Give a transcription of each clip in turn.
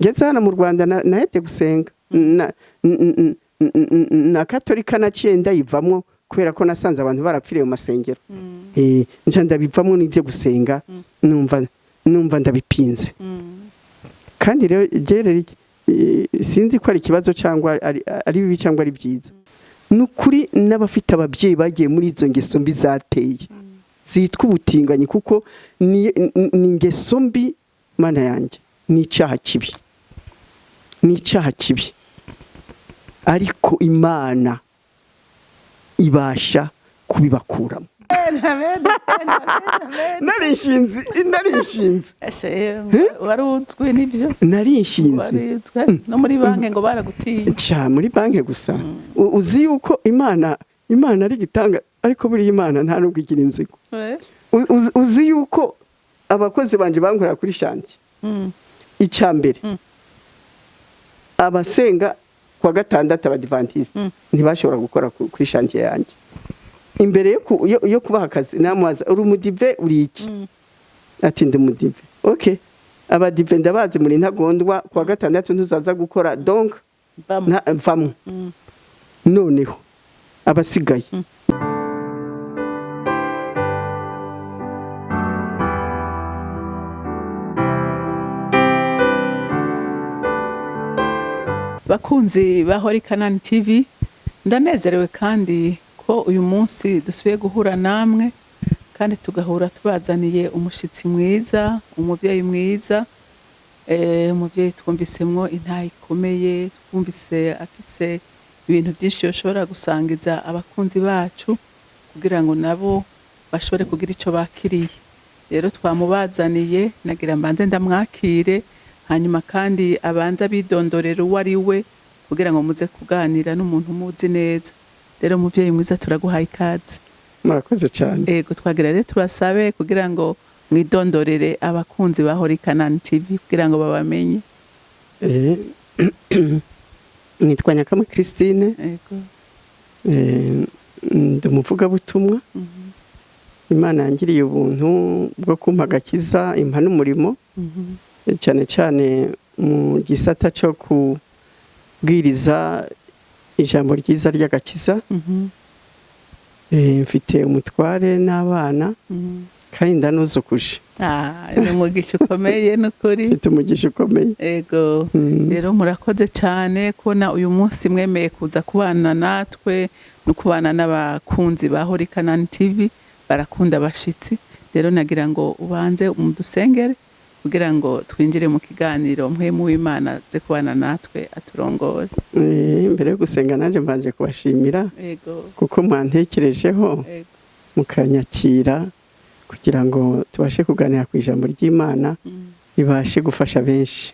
ngeze hano mu Rwanda nahebye gusenga na katolika naciye ndayivamwo kubera ko nasanze abantu barapfiriye mu masengero nje ndabivamwo n'ibyo gusenga numva ndabipinze kandi rero gerere sinzi ko ari ikibazo cyangwa ari bibi cyangwa ari byiza nukuri n'abafite ababyeyi bagiye muri izo ngeso mbi zateye zitwa ubutinganyi kuko ni ingeso mbi mana yanjye ni icyaha kibi ariko Imana ibasha kubibakuramo narishinze warutswe nibyo narishinze no muri banki ngo baragutiye cha muri banki gusa uzi yuko Imana ari gitanga ariko buri Imana nta nubwo igira inzigo uzi yuko abakozi banje bankorera kuri shanti icambere abasenga kwa gatandatu abadventiste ntibashobora gukora kuri shanti yanjye imbere yo kubaha akazi namubaza uri umudive uri iki ati ndi umudive okay abadive ndabazi muri ntagondwa kwa gatandatu ntuzaza gukora donc vamwe noneho abasigaye bakunzi bahori CANAAN TV ndanezerewe kandi ko uyu munsi dusubiye guhura namwe kandi tugahura tubazaniye umushitsi mwiza umuvyeyi mwiza umuvyeyi twumvisemwo intayi ikomeye twumvise afise ibintu byinshi yoshobora gusangiza abakunzi bacu kugira ngo nabo bashobore kugira ico bakiriye rero twamubazaniye nagira mbanze ndamwakire hanyuma kandi abanza bidondorera uwo ari we kugira ngo muze kuganira n'umuntu muzi neza rero muvyeyi mwiza turaguhaye ikaze murakoze cyane ego twagira rero turasabe kugira ngo mwidondorere abakunzi bahori CANAAN TV kugira ngo babamenye nitwa Nyakamwe Christine ego ndumuvuga butumwa Imana yangiriye ubuntu bwo kumpagakiza impa n'umurimo cyane cyane mu gisata cyo kubwiriza ijambo ryiza ry'agakiza mfite umutware n'abana kandi ndanuzukuje ni umugisha ukomeye n'ukuri mfite umugisha ukomeye ego rero murakoze cyane kubona uyu munsi mwemeye kuza kubana natwe no kubana n'abakunzi bahori CANAAN TV barakunda abashitsi rero nagira ngo ubanze umudusengere kugira ngo twinjire mu kiganiro mpwemu w'Imana ze kubana natwe aturongore mbere yo gusenga nanje mbanje kubashimira kuko mwantekerejeho mukanyakira kugira ngo tubashe kuganira ku ijambo ry'Imana ibashe gufasha benshi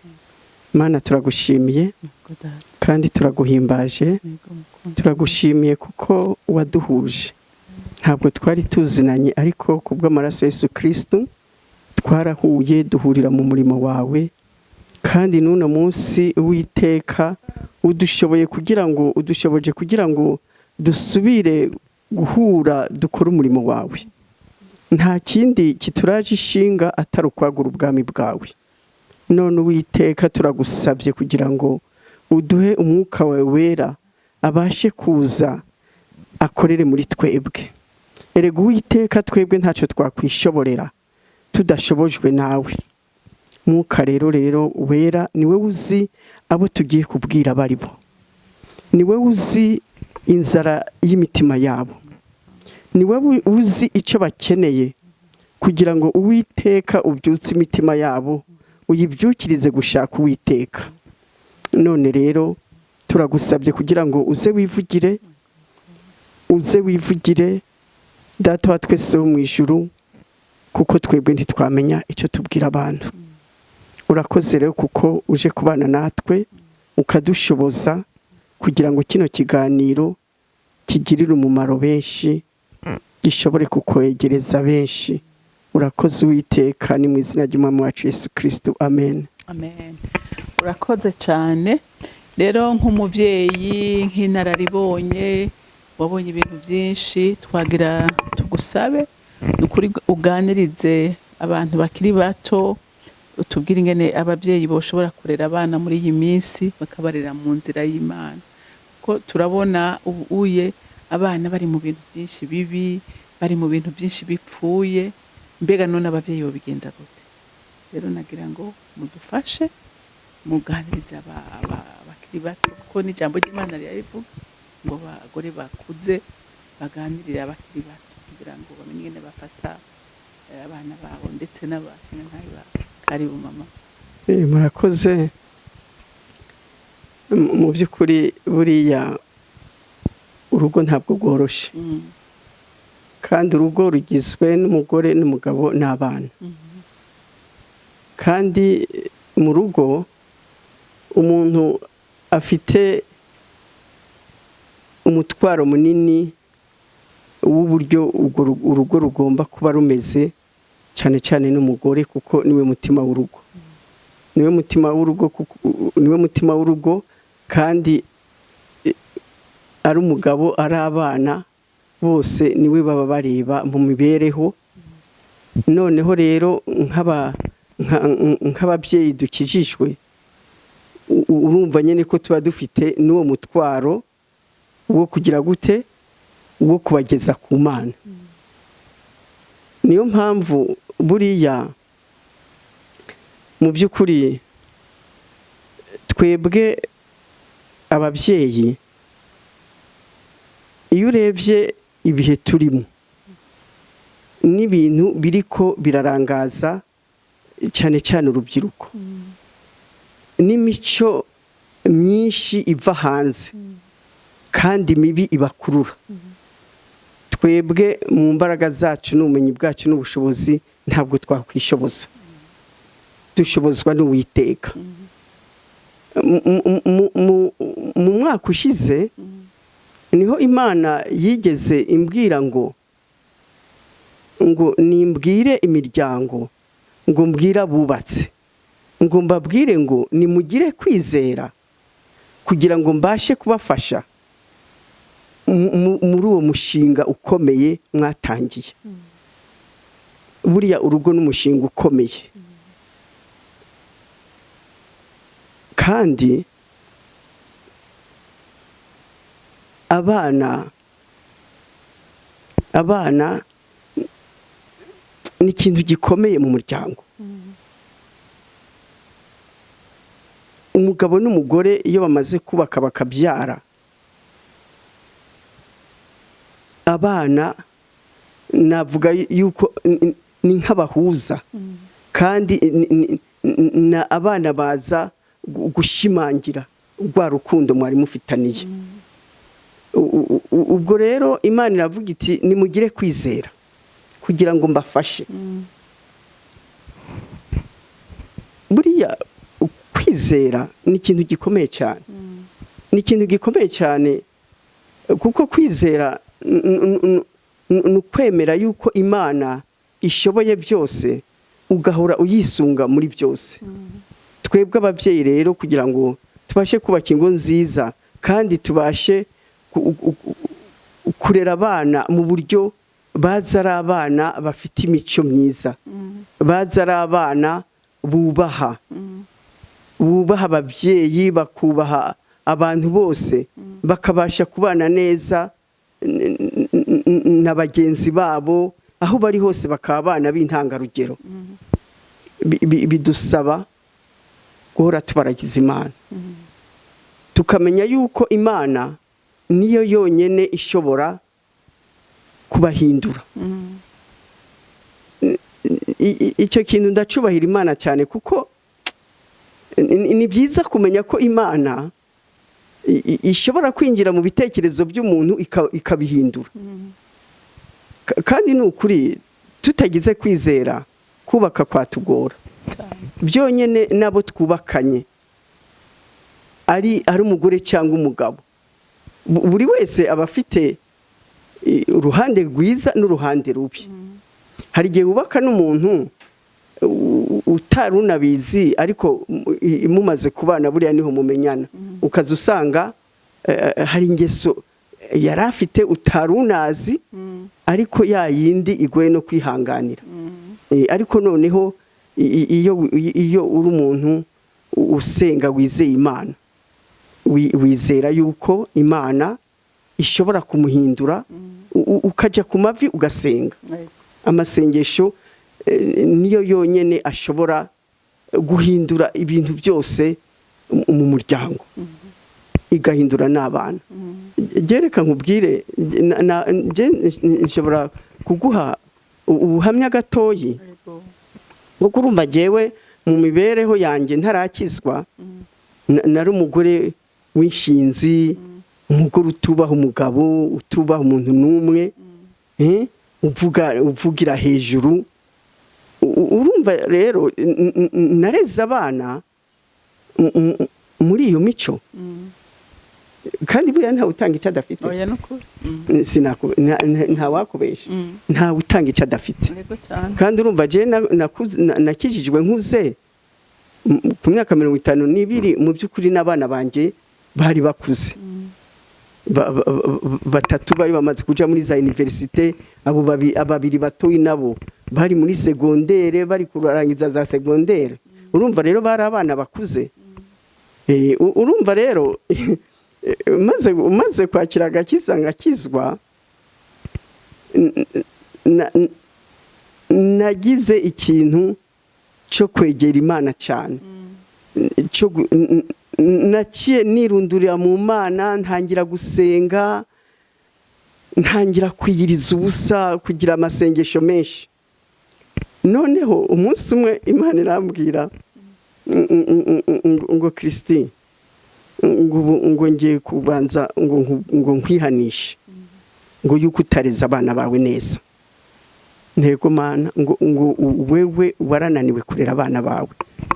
Imana turagushimiye kandi turaguhimbaje turagushimiye kuko waduhuje ntabwo twari tuzinanye ariko kubw'amaraso Yesu Kristo twarahuye duhurira mu murimo wawe kandi n'uno munsi witeka udushoboje kugira ngo dusubire guhura dukora umurimo wawe nta kindi kituraje ishinga atari ukwagura ubwami bwawe none witeka turagusabye kugira ngo uduhe umwuka wawe wera abashe kuza akorere muri twebwe erega witeka twebwe ntacyo twakwishoborera tudashobojwe nawe mwuka rero wera niwe uzi abo tugiye kubwira baribo niwe uzi inzara y'imitima yabo niwe uzi icyo bakeneye kugira ngo uwiteka ubyutse imitima yabo uyibyukirize gushaka uwiteka none rero turagusabye kugira ngo uze wivugire data wa twese wo mu ijuru kuko twebwe ntitwamenya icyo tubwira abantu urakoze rero kuko uje kubana natwe ukadushoboza kugira ngo kino kiganiro kigirire umumaro benshi gishobore kukwegereza benshi urakoze uwiteka ni mu izina ry'umwami wacu Yesu Kristo amen amen urakoze cyane rero nk'umuvyeyi nk'inararibonye wabonye ibintu byinshi twagira tugusabe ukuri uganirize abantu bakiri bato utubwire ingene abavyeyi boshobora kurera abana muri iyi minsi bakabarera mu nzira y'Imana, ko turabona ubuye abana bari mu bintu byinshi bibi, bari mu bintu byinshi bipfuye, mbega none abavyeyi bobigenza gute? Rero nagira ngo mudufashe muganiriza abakiri bato, kuko n'ijambo ry'Imana rirabivuga ngo abagore bakuze baganirira abakiri bato kugira ngo bamenye ingene bafata abana babo ndetse n'abashingantahe babo. Karibu mama. Murakoze. Mu by'ukuri buriya urugo ntabwo rworoshe, kandi urugo rugizwe n'umugore n'umugabo n'abana, kandi mu rugo umuntu afite umutwaro munini w'uburyo urugo rugomba kuba rumeze, cyane cyane n'umugore, kuko niwe mutima w'urugo, niwe mutima w'urugo, kandi ari umugabo ari abana bose niwe baba bareba mu mibereho. Noneho rero nk'ababyeyi dukijijwe, urumva nyine ko tuba dufite n'uwo mutwaro wo kugira gute, wo kubageza ku Mana. Niyo mpamvu buriya mu by'ukuri twebwe ababyeyi, iyo urebye ibihe turimo n'ibintu biriko birarangaza cyane cyane urubyiruko, n'imico myinshi iva hanze kandi mibi ibakurura, twebwe mu mbaraga zacu n'ubumenyi bwacu n'ubushobozi ntabwo twakwishoboza, dushobozwa n'Uwiteka. Mu mwaka ushize niho Imana yigeze imbwira ngo nimbwire imiryango, ngo mbwire abubatse, ngo mbabwire ngo nimugire kwizera kugira ngo mbashe kubafasha muri uwo mushinga ukomeye mwatangiye. Buriya urugo n'umushinga ukomeye, kandi abana ni ikintu gikomeye mu muryango. Umugabo n'umugore iyo bamaze kubaka bakabyara, abana navuga yuko ni nk'abahuza, kandi abana baza gushimangira rwa rukundo mwari mufitaniye. Ubwo rero Imana iravuga iti nimugire kwizera kugira ngo mbafashe. Buriya kwizera ni ikintu gikomeye cyane, ni ikintu gikomeye cyane, kuko kwizera ni ukwemera yuko Imana ishoboye byose, ugahora uyisunga muri byose. Twebwe ababyeyi rero kugira ngo tubashe kubaka ingo nziza, kandi tubashe kurera abana mu buryo baza ari abana bafite imico myiza, baza ari abana bubaha ababyeyi, bakubaha abantu bose, bakabasha kubana neza na bagenzi babo, aho bari hose bakaba abana b'intangarugero. Bidusaba guhora tubaragiza Imana, tukamenya yuko Imana niyo yonyene ishobora kubahindura. Icyo kintu ndacubahira Imana cyane, kuko ni byiza kumenya ko Imana ishobora kwinjira mu bitekerezo by'umuntu ikabihindura. Kandi ni ukuri, tutagize kwizera kubaka kwatugora. Byonyine nabo twubakanye, ari umugore cyangwa umugabo, buri wese aba afite uruhande rwiza n'uruhande rubi. Hari igihe wubaka n'umuntu utari unabizi, ariko mumaze kubana buriya niho mumenyana, ukaza usanga hari ingeso yari afite utari unazi, ariko ya yindi igoye no kwihanganira. Ariko noneho iyo uri umuntu usenga wizeye Imana, wizera yuko Imana ishobora kumuhindura, ukaja ku mavi ugasenga. Amasengesho niyo yonyene ashobora guhindura ibintu byose mu muryango, igahindura n'abana. Gereka nkubwire, nshobora kuguha ubuhamya gatoyi, kuko urumva jewe mu mibereho yanjye ntarakizwa, nari umugore w'inshinzi, umugore utubaha umugabo, utubaha umuntu n'umwe, uvugira hejuru. Urumva rero nareze abana muri iyo mico, kandi buriya ntawe utanga icyo adafite. Nta wakubesha, ntawe utanga icyo adafite. Kandi urumva je nakijijwe nkuze ku myaka 52, mu by'ukuri n'abana banje bari bakuze. Batatu bari bamaze kuja muri za universite, abo babiri batoyi nabo bari muri segondere, bari kurangiza za segondere. Urumva rero bari abana bakuze. Urumva rero maze kwakira agakiza ngakizwa, nagize ikintu cyo kwegera Imana cyane, naciye nirundurira mu Mana, ntangira gusenga, ntangira kwiyiriza ubusa, kugira amasengesho menshi. Noneho umunsi umwe Imana irambwira ngo Christine, ngo ngiye kubanza ngo nkwihanishe, ngo yuko utareza abana bawe neza. Ntego Mana, ngo wewe warananiwe kurera abana bawe.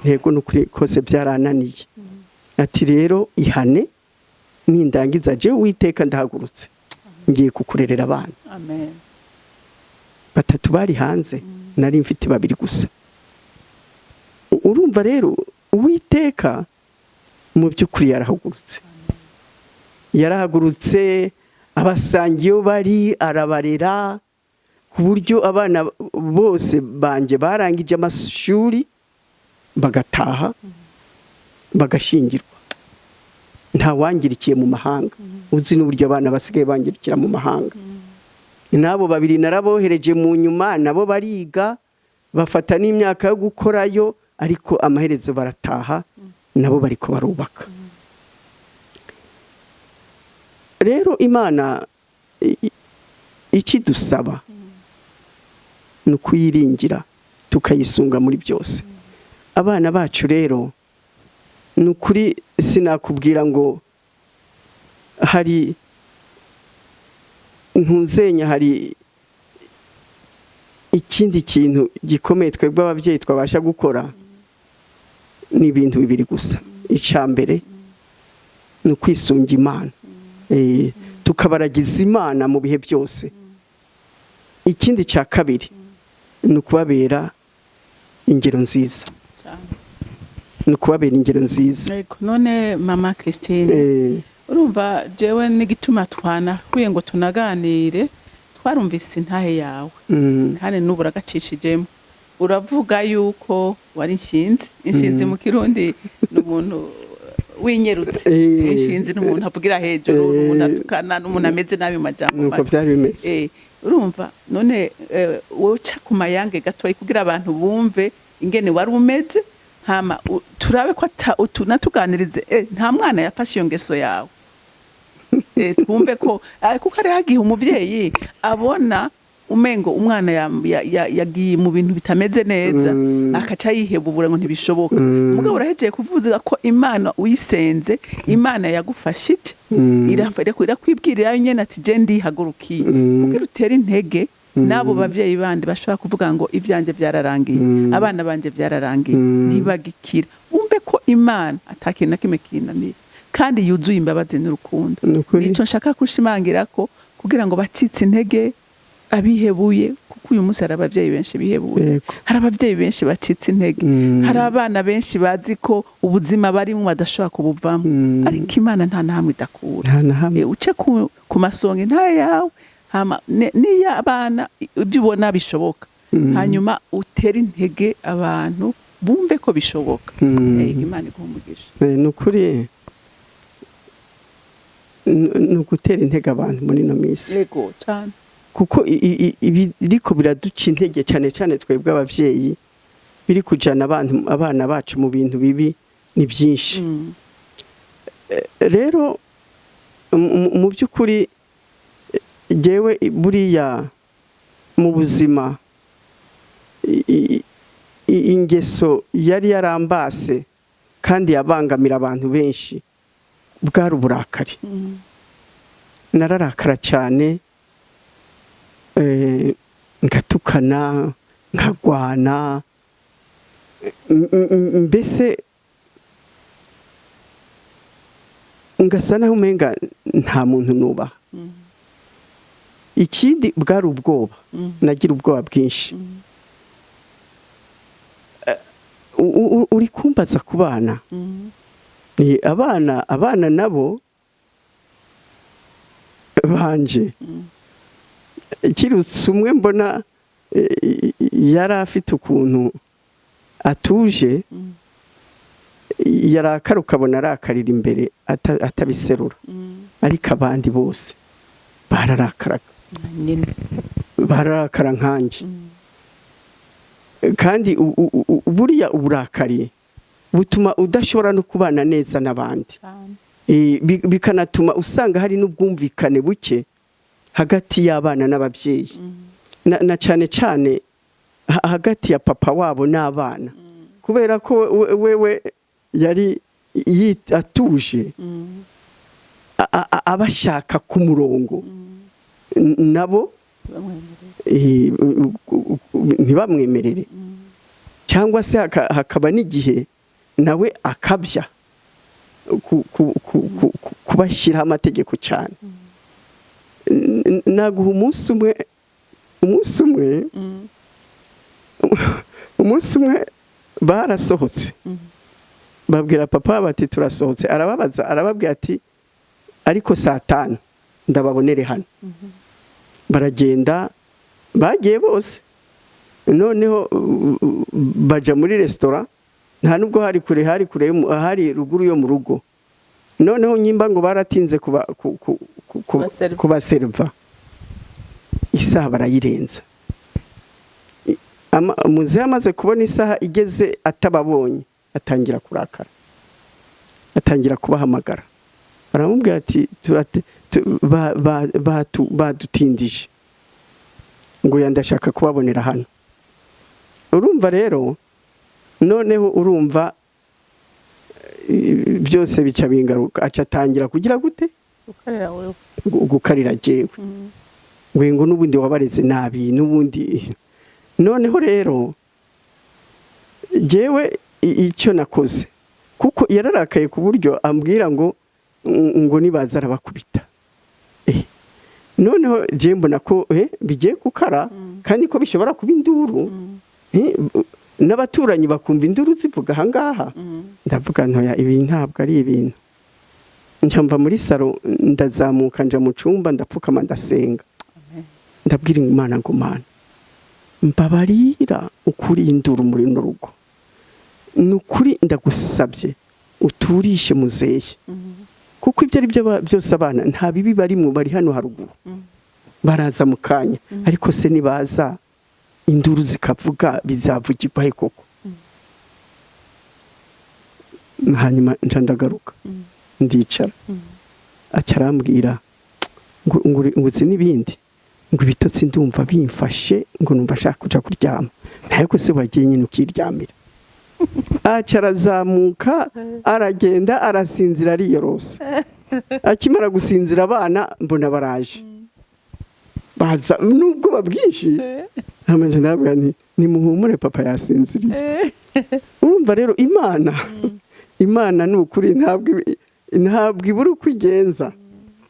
Ntego n'ukuri kose byarananiye. Ati rero ihane, nindangiza je Uwiteka ndahagurutse, ngiye kukurerera abana. Amen. Batatu bari hanze, nari mfite babiri gusa. Urumva rero Uwiteka mu by'ukuri yarahagurutse, abasangiyo bari arabarera, ku buryo abana bose banje barangije amashuri bagataha bagashingirwa. Nta wangirikiye mu mahanga. Uzi n'uburyo abana basigaye bangirikira mu mahanga. Nabo babiri narabohereje mu nyuma, nabo bariga, bafata n'imyaka yo gukorayo, ariko amaherezo barataha, nabo bariko barubaka. Rero Imana ikidusaba ni ukuyiringira, tukayisunga muri byose. Abana bacu rero ni ukuri sinakubwira ngo hari ntuzenya, hari ikindi kintu gikomeye twebwe ababyeyi twabasha gukora. Ni ibintu bibiri gusa. Icambere ni ukwisunga Imana, tukabaragiza Imana mu bihe byose. Ikindi cya kabiri ni ukubabera ingero nziza, ni ukubabera ingero nziza. None mama Christine, urumva jewe n'igituma twanahuye ngo tunaganire, twarumvise intahe yawe, kandi n'ubu uragacishijemo. Uravuga yuko wari inshinzi mu Kirundi n'umuntu winyerutse. Inshinzi n'umuntu avugira hejuru, n'umuntu atukana, n'umuntu ameze nabi mu majambo. Nuko byari bimeze. Urumva none woca ku mayange gatoyi kugira abantu bumve ingene wari umeze, hama turabe ko tunatuganirize nta mwana yafashe iyo ngeso yawe. Twumve ko kuko ari hagiye umuvyeyi abona umengo umwana yagiye mu bintu bitameze neza, akaca yihebubura ngo ntibishoboka. Mugabo urahejeye kuvuza ko Imana uyisenze, Imana yagufashe ite, irakwibwirira nyene ati je ndihagurukiye, kugira utera intege nabo bavyeyi bandi bashobora kuvuga ngo ivyanje byararangiye, abana banje byararangiye, ntibagikira. Umve ko Imana atakintu na kimwe kinaniye, kandi yuzuye imbabazi n'urukundo. Nico nshaka kushimangira ko kugira ngo bacitse intege, abihebuye, kuko uyu munsi hari abavyeyi benshi bihebuye, hari abavyeyi benshi bacitse intege, hari abana benshi bazi ko ubuzima bari mu badashobora kubuvamo, ariko Imana nta nahamwe idakura. Uce ku masonga nta yawe, hama niya abana ibyo ubona bishoboka, hanyuma utera intege abantu bumve ko bishoboka. Imana iguha umugisha. Nukuri nugutera intege abantu muri no misi. Yego cyane. Kuko ibiriko biraduca intege cyane cyane twebwe abavyeyi biri kujana abana bacu mu bintu bibi ni byinshi. Rero mu byukuri jewe buriya mu buzima ingeso yari yarambase kandi yabangamira abantu benshi bwari uburakari. Nararakara cyane, ngatukana, nkagwana, mbese ngasa naho umenga nta muntu nubaha. Ikindi bwari ubwoba, nagira ubwoba bwinshi. Uri kumbaza ku bana, abana nabo banje kirutse umwe mbona yari afite ukuntu atuje, yarakara ukabona arakarira imbere atabiserura, ariko abandi bose bararakara nkanje. Kandi buriya uburakari butuma udashobora no kubana neza n'abandi, bikanatuma usanga hari n'ubwumvikane buke hagati y'abana n'ababyeyi, na cyane cyane hagati ya papa wabo n'abana, kubera ko wewe yari atuje, abashaka ku murongo, nabo ntibamwemerere, cyangwa se hakaba n'igihe nawe akabya kubashyiraho amategeko cyane. Naguha umunsi umwe barasohotse, babwira papa bati turasohotse, arababaza, arababwira ati ariko saa 5 ndababonere hano. Baragenda, bagiye bose, noneho baja muri restaurant, nta nubwo hari kure, hari ruguru yo mu rugo. Noneho nyimba ngo baratinze kubaserva, isaha barayirenza. Muzehe amaze kubona isaha igeze atababonye, atangira kurakara, atangira kubahamagara, baramubwira ati badutindije ngo yandashaka kubabonera hano. Urumva rero, noneho urumva byose bica bingaruka, aca atangira kugira gute gukarira jewe, ngo n'ubundi wabareze nabi n'ubundi. Noneho rero jewe icyo nakoze, kuko yararakaye ku buryo ambwira ngo nibaza arabakubita. Noneho je mbona ko bigiye gukara, kandi ko bishobora kuba induru, n'abaturanyi bakumva induru zivuga ahangaha. Ndavuga ntoya, ibi ntabwo ari ibintu. Njamba muri saro, ndazamuka nja mu cumba, ndapfukama ndasenga, ndabwira Imana ngo Mana, mbabarira ukuri induru muri no rugo, nukuri ndagusabye uturishe muzehe, kuko ibyo ari byo byose abana nta bibi barimwe, bari hano haruguru, baraza mu kanya, ariko se nibaza induru zikavuga bizavugirwa he koko? Hanyuma nca ndagaruka, ndicara, acarambwira ngo uzi n'ibindi, ngo ibitotsi ndumva bimfashe, ngo numva ashaka kuja kuryama. Ntako se wagiye nyine ukiryamira. Acarazamuka, aragenda, arasinzira, ariyorose. Akimara gusinzira abana mbona baraje, baza n'ubwoba bwinshi. Ntamanje ndabwira nti nimuhumure, papa yasinziriye. Urumva rero Imana ni ukuri ntabwo ibura uko igenza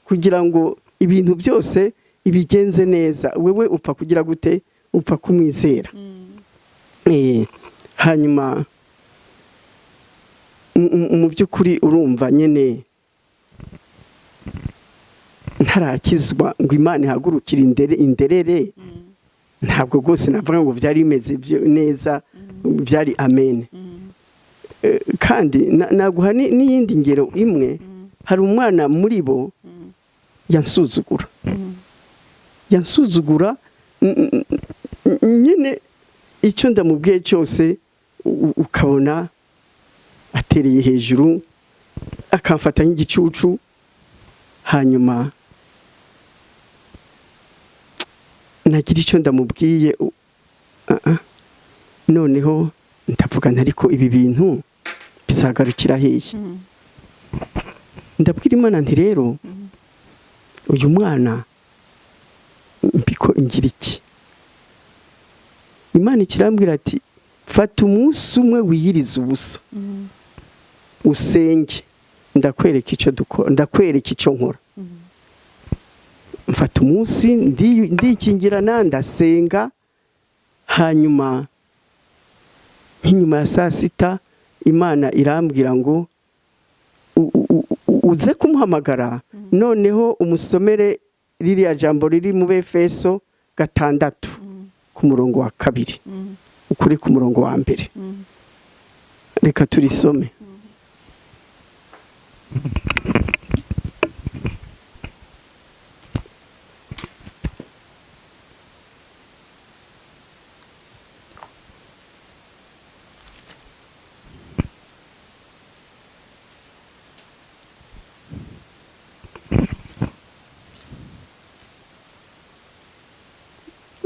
kugira ngo ibintu byose ibigenze neza. Wewe upfa kugira gute? Upfa kumwizera. Hanyuma mu by'ukuri urumva nyene ntarakizwa ngo Imana ihagurukira inderere, ntabwo rwose navuga ngo byari bimeze neza byari amen. Kandi naguha n'iyindi ngero imwe, hari umwana muri bo yansuzugura nyine icyo ndamubwiye cyose ukabona atereye hejuru akamfata nk'igicucu, hanyuma nagira icyo ndamubwiye noneho ndavugana, ariko ibi bintu bizagarukira hehe? Ndabwira Imana nti rero uyu mwana mbiko ngira iki? Imana ikirambwira ati fata umunsi umwe wiyiriza ubusa usenge, ndakwereka icyo nkora. Mfata umunsi ndikingirana ndasenga, hanyuma nk'inyuma ya saa sita Imana irambwira ngo uze kumuhamagara, noneho umusomere ririya jambo riri mu Befeso 6 ku murongo wa 2 ukuri ku murongo wa 1. Reka turisome.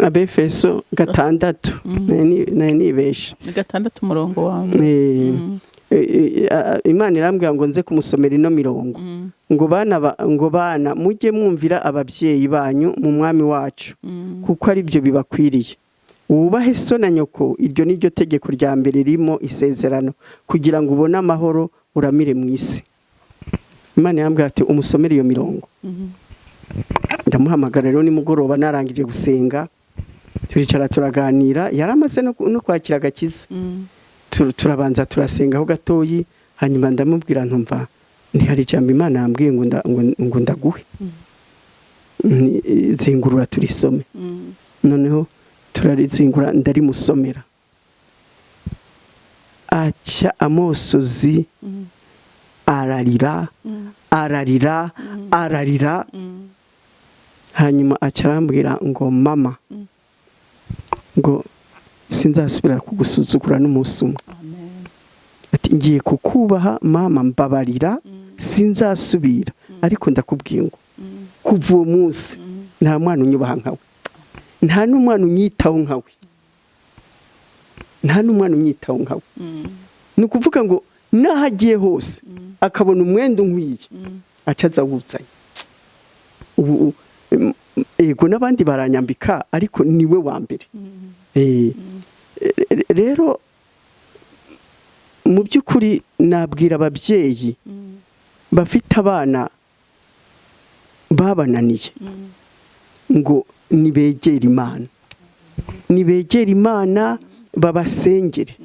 Abefeso 6 nibesha 6 umurongo wa 1. Imana irambwira ngo nze kumusomera ino mirongo, ngo bana mujye mwumvira ababyeyi banyu mu mwami wacu, kuko ari byo bibakwiriye. Wubahe so na nyoko, iryo ni ryo tegeko rya mbere ririmo isezerano, kugira ngo ubone amahoro uramire mu isi. Imana irambwira ati umusomere iyo mirongo. Ndamuhamagara rero nimugoroba narangije gusenga, turicara turaganira, yaramaze no kwakira agakiza. Turabanza turasengaho gatoyi, hanyuma ndamubwira ntumva ntihari ijambo Imana yambwiye ngo ndaguhe, zingurura turisome. Noneho turarizingura ndarimusomera, aca amosozi ararira, hanyuma acarambwira ngo mama, ngo sinzasubira kugusuzugura n'umunsi umwe. Ati ngiye kukubaha mama, mbabarira, sinzasubira, ariko ndakubwiye ngo kuva uwo munsi nta mwana unyubaha nkawe, nta n'umwana unyitaho nkawe. Ni ukuvuga ngo naho agiye hose akabona umwenda unkwiye aca aza awuzanye. Ego n'abandi baranyambika, ariko niwe wa mbere. Rero mu by'ukuri nabwira ababyeyi bafite abana babananiye ngo nibegere Imana, babasengere,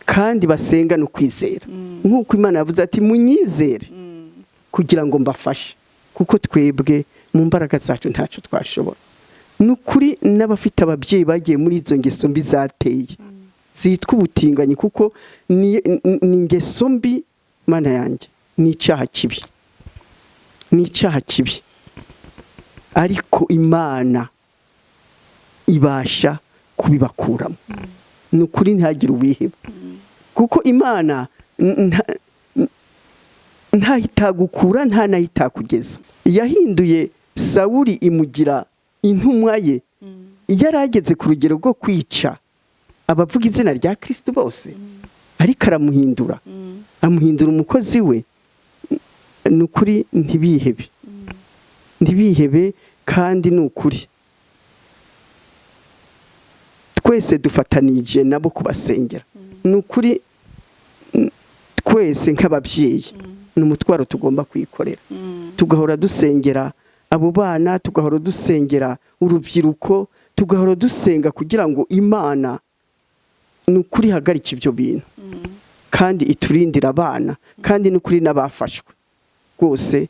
kandi basenga no kwizera, nk'uko Imana yavuze ati munyizere kugira ngo mbafashe, kuko twebwe mu mbaraga zacu ntacyo twashobora. Nukuri n'abafite ababyeyi bagiye muri izo ngeso mbi zateye zitwa ubutinganyi, kuko ni ingeso mbi, Mana yanjye, ni icyaha kibi, ariko Imana ibasha kubibakuramo. Nukuri ntihagire uwiheba, kuko Imana ntahitagukura, nta nahitakugeza. Yahinduye Sawuli imugira intumwa ye, yarageze ku rugero rwo kwica abavuga izina rya Kristo bose, ariko aramuhindura, amuhindura umukozi we. Nukuri ntibihebe, kandi nukuri twese dufatanije nabo kubasengera. Nukuri twese nk'ababyeyi n'umutwaro tugomba kwikorera, tugahora dusengera abo bana, tugahora dusengera urubyiruko, tugahora dusenga kugira ngo Imana nukuri hagarike ibyo bintu, kandi iturindira abana, kandi nukuri n'abafashwe rwose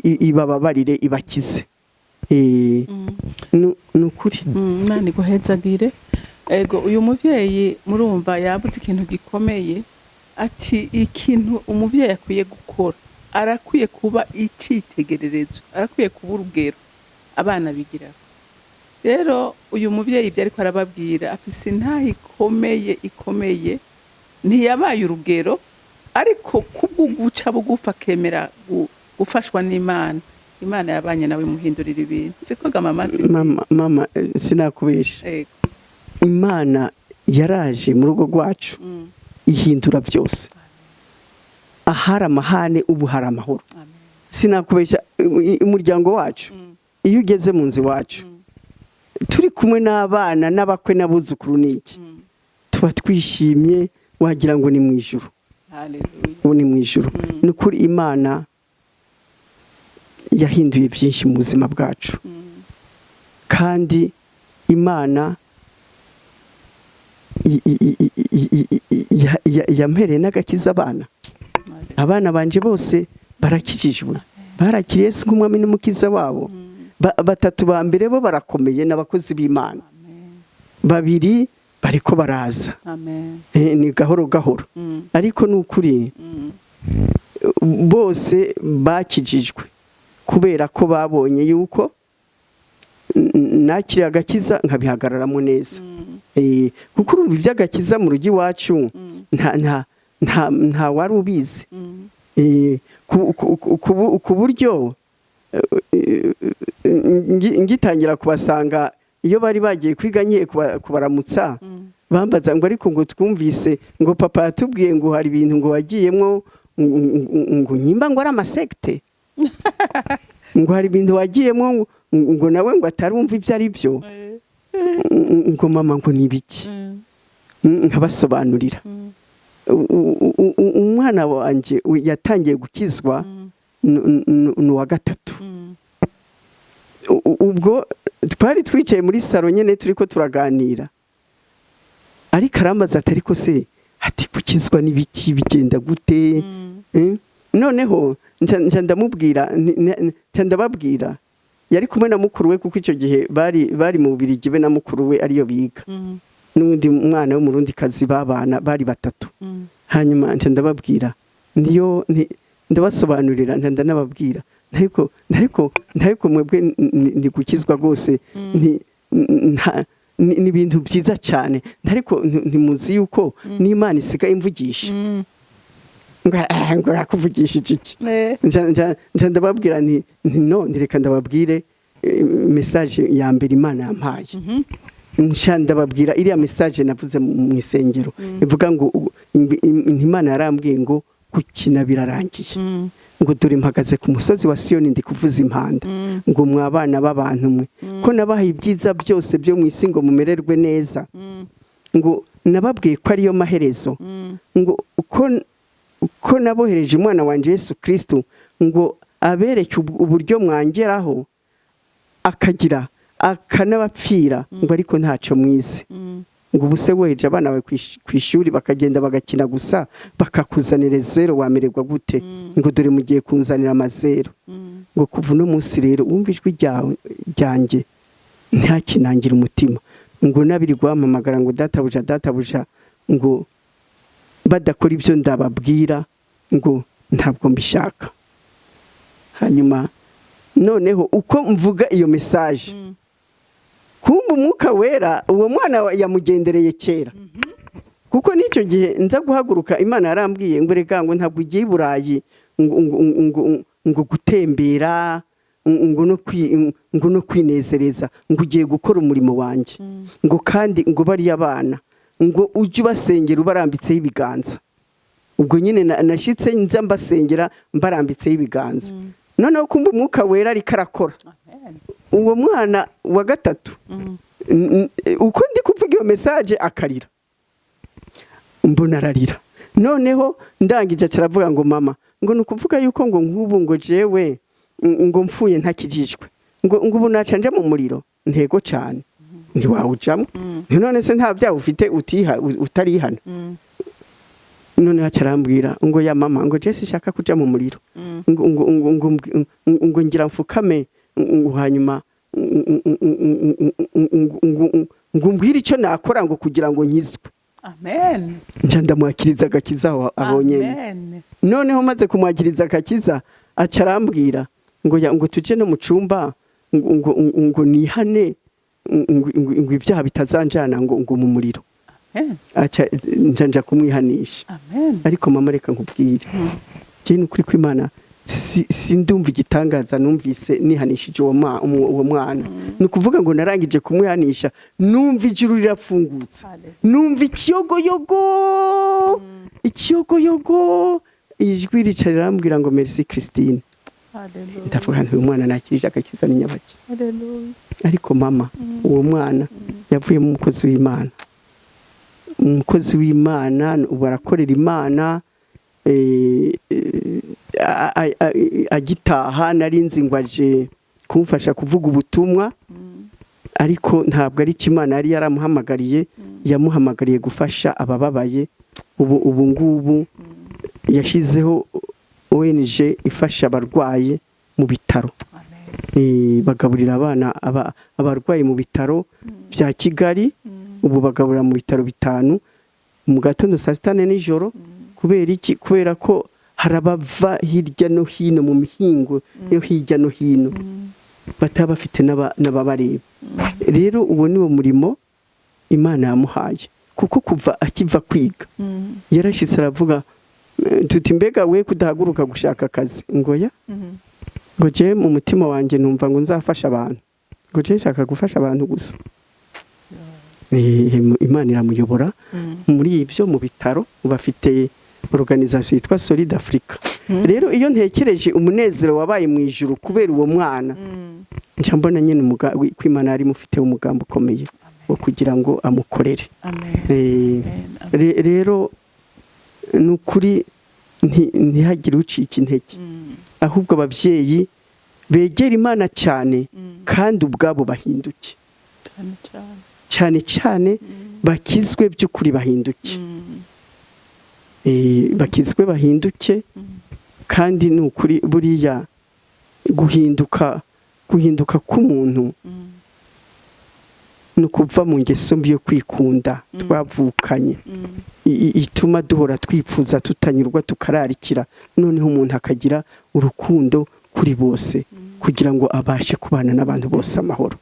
ibababarire, ibakize. nukuri Imana iguhezagire. Ego uyu muvyeyi murumva yabuze ikintu gikomeye, ati ikintu umuvyeyi akwiye gukora, arakwiye kuba icitegererezo, arakwiye kuba urugero abana bigirako. Rero uyu muvyeyi ibyo ariko arababwira afise intahe ikomeye, ntiyabaye urugero, ariko kubwo guca bugufa akemera gufashwa n'Imana. Imana yabanye nawe muhindurira ibintu. Sikoga mama sinakubesha. Imana yaraje mu rugo rwacu ihindura byose. Ahari amahane ubu hari amahoro. Sinakubesha umuryango wacu iyo ugeze mu nzu wacu turi kumwe n'abana n'abakwe n'abuzukuru n'iki tuba twishimye wagira ngo ni mu ijuru. Haleluya. Ni mu ijuru. Nukuri Imana yahinduye byinshi mu buzima bwacu. Kandi Imana yampereye n'agakiza abana banje bose barakijijwe, barakiriye Yesu nk'umwami n'umukiza wabo. Batatu ba mbere bo barakomeye n'abakozi b'Imana, babiri bariko baraza. Ni gahoro gahoro, ariko nukuri bose bakijijwe kubera ko babonye yuko nakiriye agakiza nkabihagararamo neza. Kuko urumva iby'agakiza mu rugi wacu nta wari ubizi. Ku buryo ngitangira kubasanga iyo bari bagiye kwiga ngiye kubaramutsa bambaza ngo ariko ngo twumvise ngo papa yatubwiye ngo hari ibintu ngo wagiyemo ngo nyimba ngo ari amasekte ngo hari ibintu wagiyemo ngo nawe ngo atarumva ibyo ari byo, ngo mama ngo ni biki, nkabasobanurira. Umwana wanje yatangiye gukizwa n'uwa gatatu. Ubwo twari twicaye muri saro nyene turiko turaganira, ariko arambaza ati ariko se ati gukizwa n'ibiki bigenda gute? Noneho nca ndababwira yari kumwe na mukuru we, kuko icyo gihe bari mu Bubiligi be na mukuru we ariyo biga, n'undi mwana w'umurundi kazi babana bari batatu. Hanyuma nca ndababwira ndabasobanurira ndanababwira ntariko mwebwe ni gukizwa rwose, ni ibintu byiza cyane, ntariko ntimuzi yuko n'Imana isigaye imvugisha. ngo yakuvugishije iki? Nca ndababwira none reka ndababwire message ya mbere Imana yampaye. Nca ndababwira iriya message navuze mu isengero ivuga ngo Imana yarambwiye ngo gukina birarangiye, ngo dore mpagaze ku musozi wa Siyoni ndi kuvuza impanda, ngo mwabana b'abantu mwe ko nabahaye ibyiza byose byo mu isi ngo mumererwe neza, ngo nababwiye ko ariyo maherezo, ngo ko nabohereje umwana wanje Yesu Kristo ngo abereke uburyo mwangeraho akagira akanabapfira, ngo ariko ntacyo mwize, ngo ubuse weje abana bawe kwishuri bakagenda bagakina gusa bakakuzanira zero wamererwa gute? Ngo dore mugiye kunzanira amazero, ngo kuva no munsi rero wumva ijwi ryanjye ntakinangira umutima, ngo nabiri guhamamagara ngo databuja, ngo badakora ibyo ndababwira ngo ntabwo mbishaka. Hanyuma noneho uko mvuga iyo message kumva umwuka wera uwo mwana yamugendereye kera, kuko n'icyo gihe nza guhaguruka Imana yarambwiye ngo reka ngo ntabwo ugiye i Burayi ngo gutembera ngo no kwinezereza, ngo ugiye gukora umurimo wanjye, ngo kandi ngo bari abana ngo ujye ubasengera ubarambitseho ibiganza. Ubwo nyine nashitse nza mbasengera mbarambitseho ibiganza. Noneho kumva umwuka wera ariko arakora. Uwo mwana wa gatatu uko ndi kuvuga iyo message akarira, mbona ararira. Noneho ndangije caravuga ngo mama, ngo nukuvuga yuko ngo nk'ubu ngo jewe ngo mfuye ntakijijwe, ngo ubu nacanje mu muriro. Ntego cyane, ntiwawujamo, none se nta byaha ufite utarihana? None hacarambwira ngo ya mama, ngo Jesse shaka kuja mu muriro, ngo ngira mfukame, hanyuma ngo mbwire icyo nakora ngo kugira ngo nkizwe. Amen. Nca ndamwakiriza agakiza abonye. Amen. Noneho maze kumwakiriza agakiza aca arambwira ngo tuje no mu cumba ngo nihane ngo ibyaha bitazanjana ngo mu muriro. Aca nja kumwihanisha. Amen. Ariko mama reka nkubwire. Je n'ukuri kw'Imana sindumva igitangaza numvise nihanishije uwo mwana. Nukuvuga ngo narangije kumwihanisha numva ijuru rirafungutse. Numva ikiyogoyogo ijwi rica rirambwira ngo merci Christine. Hallelujah. Ndavuga nti uyu mwana nakirije agakiza ni nyabaki. Hallelujah. Ariko mama uwo mwana yavuye mu mukozi w'Imana. Umukozi w'Imana barakorera Imana agitaha narinzi ngo aje kumfasha kuvuga ubutumwa, ariko ntabwo ari Imana yari yaramuhamagariye, yamuhamagariye gufasha abababaye. Ubu ngubu yashizeho ONG ifasha abarwaye mu bitaro. Bagaburira abana abarwaye mu bitaro bya Kigali. Ubu bagaburira mu bitaro 5 mu gatondo saa 6 nijoro. Kubera iki? Kubera ko harabava hirya no hino mu mihingo yo hirya no hino bataba bafite n'ababareba. Rero uwo ni wo murimo Imana yamuhaye, kuko kuva akiva kwiga yarashitse aravuga tuti mbega we kudahaguruka gushaka akazi ngoya ngo je mu mutima wanje numva ngo nzafasha abantu, ngo je nshaka gufasha abantu gusa. Imana iramuyobora muri ibyo mu bitaro. Bafite organisation yitwa Solid Africa. Rero iyo ntekereje umunezero wabaye mu ijuru kubera uwo mwana, nca mbona nyine kw'Imana ari mufite umugambo ukomeye wo kugira ngo amukorere. Rero nukuri ntihagire ucika intege, ahubwo ababyeyi begera Imana cyane kandi ubwabo bahinduke cyane bakizwe by'ukuri bahinduke. Bakizwe bahinduke kandi nukuri buriya guhinduka k'umuntu nukuva mu ngeso mbi yo kwikunda twavukanye ituma duhora twipfuza tutanyurwa tukararikira. Noneho umuntu akagira urukundo kuri bose kugira ngo abashe kubana n'abantu bose amahoro.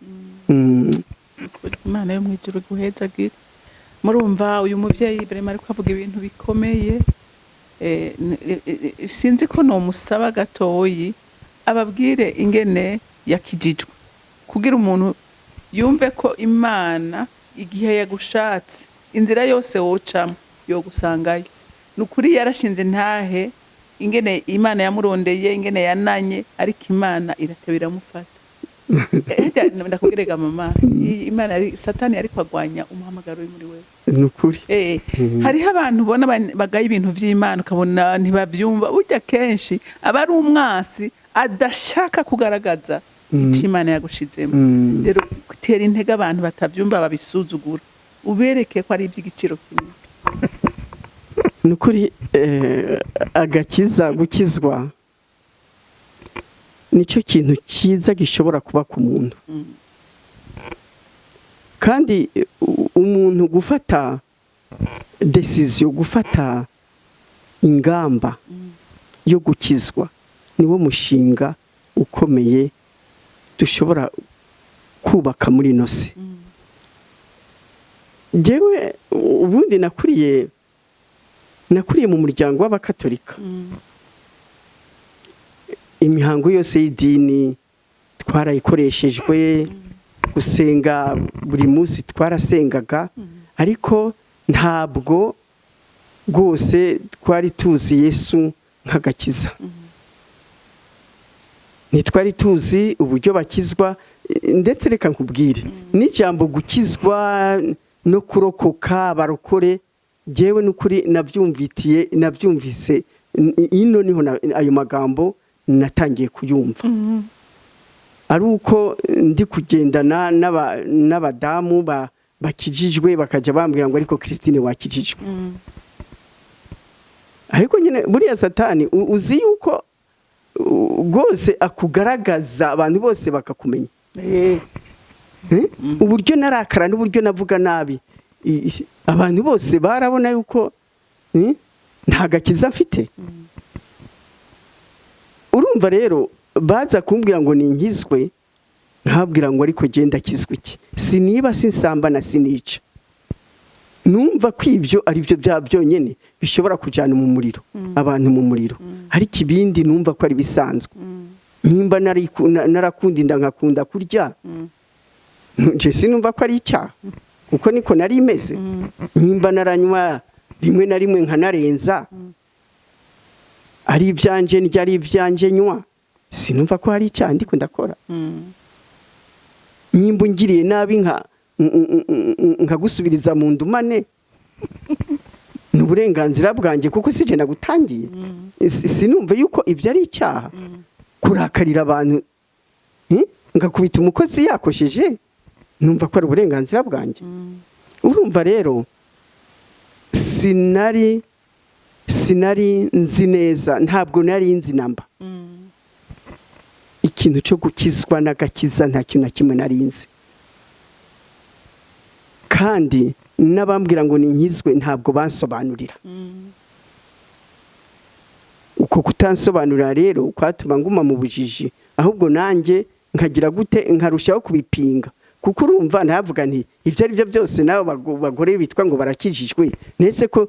Imana yo mwijuru guhezagire. Murumva uyu muvyeyi Ibrahim ariko avuga ibintu bikomeye. Sinzi ko no musaba gatoyi ababwire ingene yakijijwe kugira umuntu yumve ko Imana igihe yagushatse inzira yose wocamo yo gusangayo. Nukuri yarashinze ntahe ingene Imana yamurondeye, ingene yananye, ariko Imana iratebera mufata. Ndakubwirega mama, Imana ari Satani ariko agwanya umuhamagaro uri muri wewe. Nukuri. Hariho abantu ubona bagaye ibintu vy'Imana ukabona ntibavyumva. Burya kenshi aba ari umwasi adashaka kugaragaza icyo Imana yagushizemo. Rero gutera intege abantu batavyumva babisuzugura, ubereke ko ari iby'igiciro kinini. Nukuri agakiza gukizwa nicyo kintu cyiza gishobora kuba ku muntu. Kandi umuntu gufata decision, gufata ingamba yo gukizwa niwo mushinga ukomeye dushobora kubaka muri nose. Jewe ubundi nakuriye mu muryango w'abakatolika. Imihango yose y'idini twarayikoresheje, gusenga buri munsi twarasengaga, ariko ntabwo rwose twari tuzi Yesu nk'agakiza. Ntitwari tuzi uburyo bakizwa, ndetse reka nkubwire n'ijambo gukizwa no kurokoka barokore. Jewe n'ukuri nabyumvise ino niho ayo magambo natangiye kuyumva. Ari uko ndi kugendana n'abadamu bakijijwe bakaja bambwira ngo ariko Christine wakijijwe. Ariko nyine buriya Satani uzi yuko rwose akugaragaza abantu bose bakakumenya. uburyo narakara n'uburyo navuga nabi abantu bose barabona yuko nta gakiza mfite. Urumva rero baza kumbwira ngo ninkizwe, nkabwira ngo ariko genda kizwe iki, siniba sinsambana sinica. Numva ko ibyo ari byo bya byonyene bishobora kujana mu muriro abantu mu muriro, ariko ibindi numva ko ari bisanzwe. Nimba narakunda inda nkakunda kurya, nje sinumva ko ari icyaha, kuko niko nari imeze. Nimba naranywa rimwe na rimwe nkanarenza, ari ibyanje ndya ari ibyanje nywa, sinumva ko hari icyaha ndiko ndakora. Nimba ungiriye nabi nkagusubiriza mu ndumane, ni uburenganzira bwanjye kuko sije nagutangiye. Sinumva yuko ibyo ari icyaha. Kurakarira abantu ngakubita umukozi yakosheje, numva ko ari uburenganzira bwanjye. Urumva rero sinari nzi neza, ntabwo nari nzi namba ikintu cyo gukizwa n'agakiza, nta kintu na kimwe nari nzi. Kandi n'abambwira ngo ninkizwe ntabwo bansobanurira. Uko kutansobanurira rero kwatuma nguma mu bujiji, ahubwo nanjye nkagira gute nkarushaho kubipinga. Kuko urumva navuga nti ibyo ari byo byose nabo bagore bitwa ngo barakijijwe, nese ko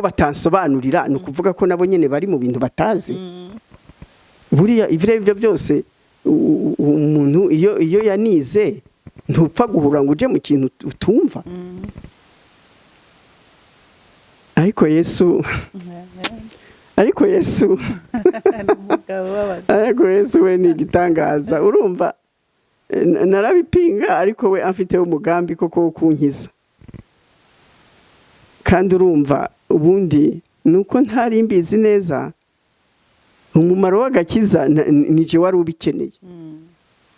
batansobanurira, ni ukuvuga ko nabo nyene bari mu bintu batazi. Buriya ibyo byo byose umuntu iyo yanize ntupfa guhura ngo uje mu kintu utumva. Ariko Yesu we ni igitangaza. Urumva narabipinga, ariko we amfiteho umugambi koko kunkiza. Kandi urumva ubundi nuko ntari mbizi neza umumaro w'agakiza, nije wari ubikeneye.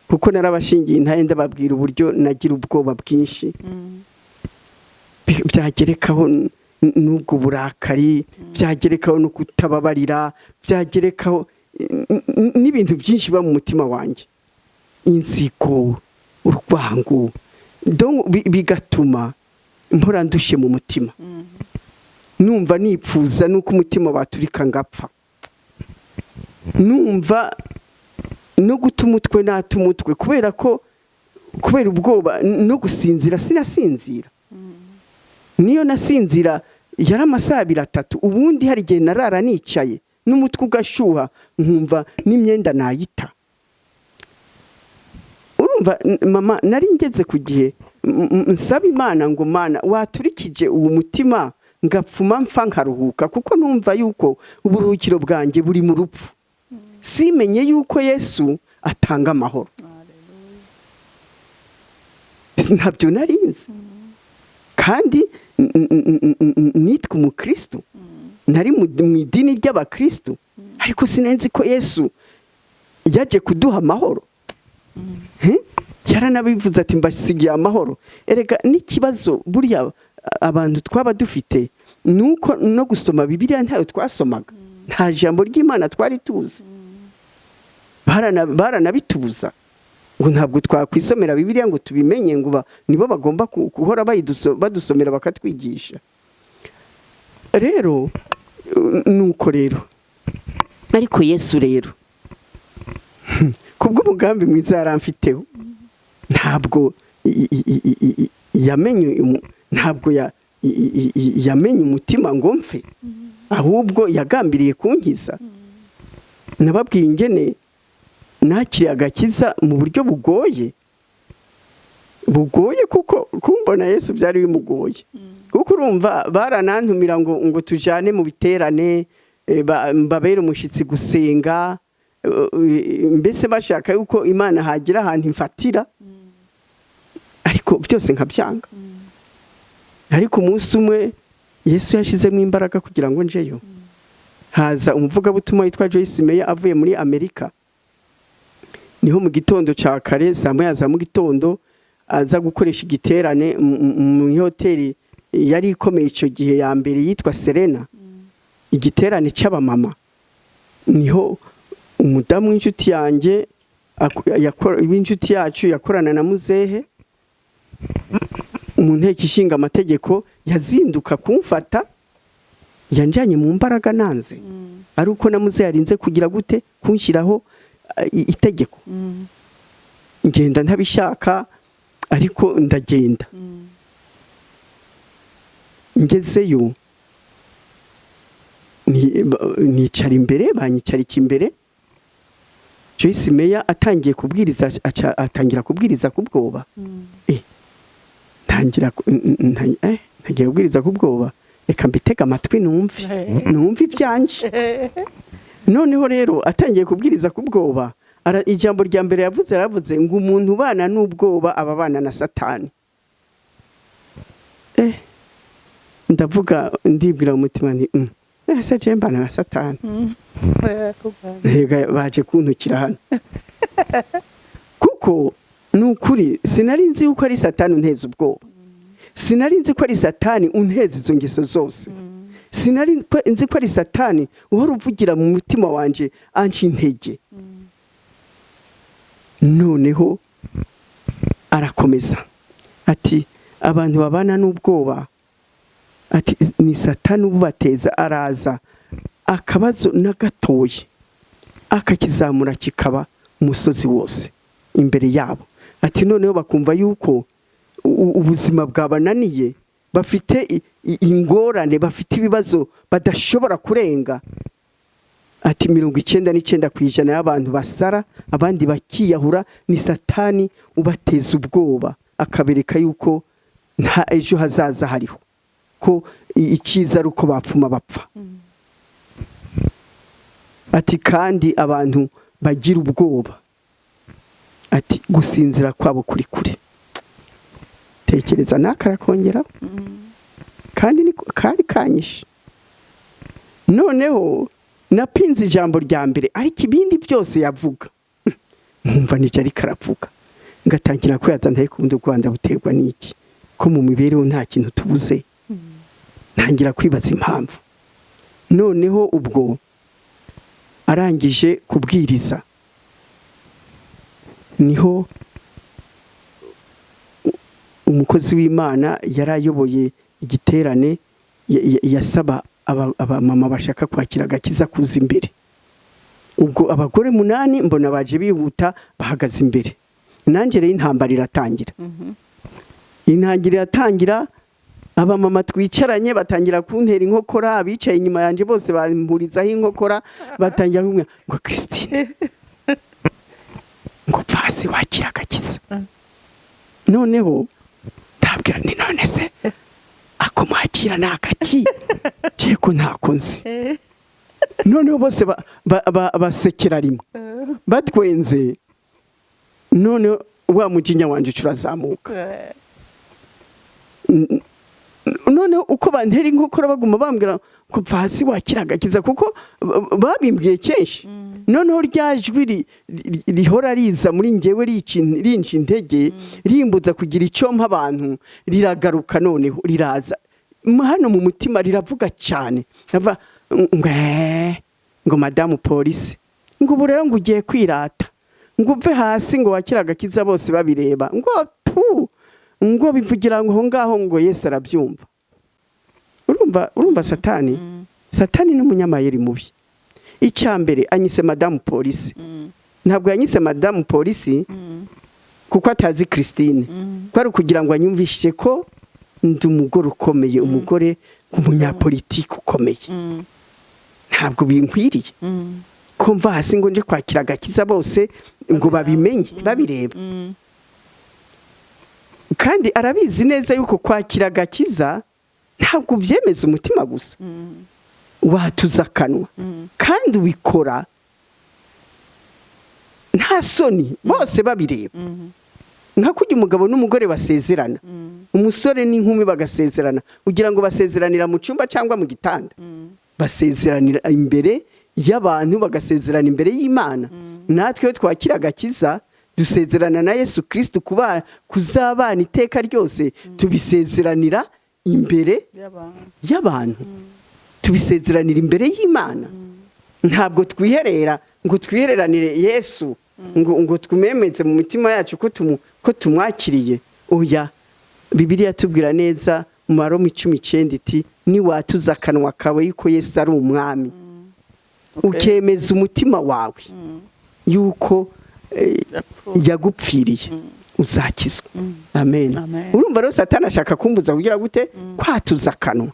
Kuko narabashingiye ntaye ndababwira uburyo nagira ubwoba bwinshi, byagerekaho n'ubwo burakari, byagerekaho no kutababarira, byagerekaho n'ibintu byinshi ba mu mutima wanjye, inzigo, urwango, bigatuma mpora ndushe mu mutima. Numva nipfuza nuko umutima waturika ngapfa. Numva no guta umutwe nata umutwe, kubera ubwoba no gusinzira sinasinzira. Niyo nasinzira yari amasaha 3, ubundi hari igihe narara nicaye n'umutwe ugashuha nkumva n'imyenda nayita. Urumva mama, nari ngeze ku gihe nsaba Imana ngo Mana waturikije uwo mutima ngapfuma mfa nkaruhuka, kuko numva yuko uburuhukiro bwanjye buri mu rupfu. Simenye yuko Yesu atanga amahoro. Ntabyo narinzi. Kandi nitwa umukristo, nari mu idini ry'abakristo, ariko sinenzi ko Yesu yaje kuduha amahoro. Yaranabivuze ati mbasigiye amahoro. Erega n'ikibazo buriya abantu twaba dufite nuko no gusoma Bibiliya ntayo twasomaga, nta jambo ry'Imana twari tuzi. Baranabitubuza ngo ntabwo twakwisomera Bibiliya ngo tubimenye, ngo nibo bagomba guhora badusomera bakatwigisha. Rero nuko rero, ariko Yesu rero kubwo umugambi mwiza yaramfiteho, ntabwo yamenye umutima ngo mfe, ahubwo yagambiriye kunkiza. Nababwiye ingene nakiriye agakiza mu buryo bugoye, kuko kumbona Yesu byari bimugoye. Kuko urumva baranantumira ngo tujane mu biterane, mbabere umushitsi gusenga, mbese bashaka yuko Imana hagira ahantu imfatira, ariko byose nkabyanga. Ariko umunsi umwe Yesu yashizemo imbaraga kugira ngo njeyo. Haza umuvugabutumwa witwa Joyce Meya avuye muri Amerika. Niho mu gitondo ca kare, saa moya za mu gitondo, aza gukoresha igiterane mu hoteli yari ikomeye icyo gihe ya mbere yitwa Serena, igiterane c'abamama. Niho umudamu w'inshuti yanjye w'inshuti yacu yakorana na muzehe mu nteko ishinga amategeko, yazinduka kumfata, yanjanye mu mbaraga nanze, ari uko na muzehe yarinze kugira gute kunshyiraho itegeko. Ngenda ntabishaka, ariko ndagenda. Ngezeyo nicara imbere, banyicarika imbere. Joyce Meya atangiye kubwiriza, atangira kubwiriza ku bwoba. Ntangira kubwiriza ku bwoba, reka mbitega amatwi numve ibyanje. Noneho rero atangiye kubwiriza ku bwoba, ijambo rya mbere yaravuze ngo umuntu ubana n'ubwoba ababana na Satani. Ndavuga ndibwira mu mutima nti ese je mbana na Satani. Baje kuntukira hano. Kuko nukuri sinari nzi uko ari Satani unteza ubwoba. Sinari nzi ko ari Satani unteza izo ngeso zose. Sinari nzi ko ari Satani uhora uvugira mu mutima wanje anci intege. Noneho arakomeza ati abantu babana n'ubwoba, ati ni Satani ubateza, araza akabazo na gatoye akakizamura kikaba umusozi wose imbere yabo. Ati noneho bakumva yuko ubuzima bwabananiye, bafite ingorane, bafite ibibazo badashobora kurenga. Ati 99% y'abantu basara, abandi bakiyahura, ni Satani ubateza ubwoba, akabereka yuko nta ejo hazaza hariho, ko icyiza ari uko bapfuma bapfa. Ati kandi abantu bagira ubwoba, ati gusinzira kwabo kuri kure. Tekereza nakarakongera kandi kari kanyishe. Noneho napinze ijambo rya mbere, ariko ibindi byose yavuga nkumva nije ari karavuga. Ngatangira kwibaza ndaye kubundi u Rwanda buterwa n'iki, ko mu mibereho nta kintu tubuze. Ntangira kwibaza impamvu. Noneho ubwo arangije kubwiriza, niho umukozi w'Imana yarayoboye igiterane, yasaba abamama bashaka kwakira agakiza kuza imbere. Ubwo abagore 8 mbona baje bihuta bahagaze imbere. Nanjye rero intambara iratangira. Iratangira, abamama twicaranye batangira kuntera inkokora, abicaye inyuma yanje bose bamburizaho inkokora, batangira kumwe ngo Christine ngo pfasi wakira agakiza. Noneho ndabwira ni none se akumwakira nagaki cyeko ntakonzi. Noneho bose basekera rimwe batwenze. None wa mujinya wanje curazamuka. None uko bantera inkokora baguma bambwira ko pfasi wakira agakiza, kuko babimbwiye kenshi. Noneho ryajwi rihora riza muri ngewe rinci intege, rimbuza kugira icyo mpa abantu, riragaruka. Noneho riraza hano mu mutima riravuga cyane, ngo madamu polisi, ngo ubu rero ngo ugiye kwirata, ngo uve hasi, ngo wakira agakiza bose babireba, ngo bivugira ngo ngaho ngo Yesu arabyumva. Urumva Satani n'umunyamayeri mubi. Icyambere anyise madamu polisi. Ntabwo yanyise madamu polisi kuko atazi Christine, kwari kugira ngo anyumvishe ko ndi umugore ukomeye, umugore umunyapolitiki ukomeye. Ntabwo binkwiriye ko mva hasi ngo nje kwakira agakiza bose ngo babimenye babireba. Kandi arabizi neza yuko kwakira agakiza ntabwo byemeza umutima gusa, watuza akanwa kandi ubikora nta soni, bose babireba. Nka kujya umugabo n'umugore basezerana, umusore n'inkumi bagasezerana, kugira ngo basezeranira mu cyumba cyangwa mu gitanda, basezeranira imbere y'abantu, bagasezerana imbere y'Imana. Natwe twakira agakiza dusezerana na Yesu Kristo kuzabana iteka ryose, tubisezeranira imbere y'abantu, tubisezeranira imbere y'Imana. Ntabwo twiherera ngo twihereranire Yesu ngo twumemeze mu mitima yacu ko tumwakiriye. Oya, Bibiliya tubwira neza mu Maroma 19 iti niwatuza akanwa kawe yuko Yesu ari umwami, ukemeza umutima wawe yuko yagupfiriye, uzakizwa. Amen. Urumva rero Satani ashaka kumbuza kugira gute? Kwatuza akanwa.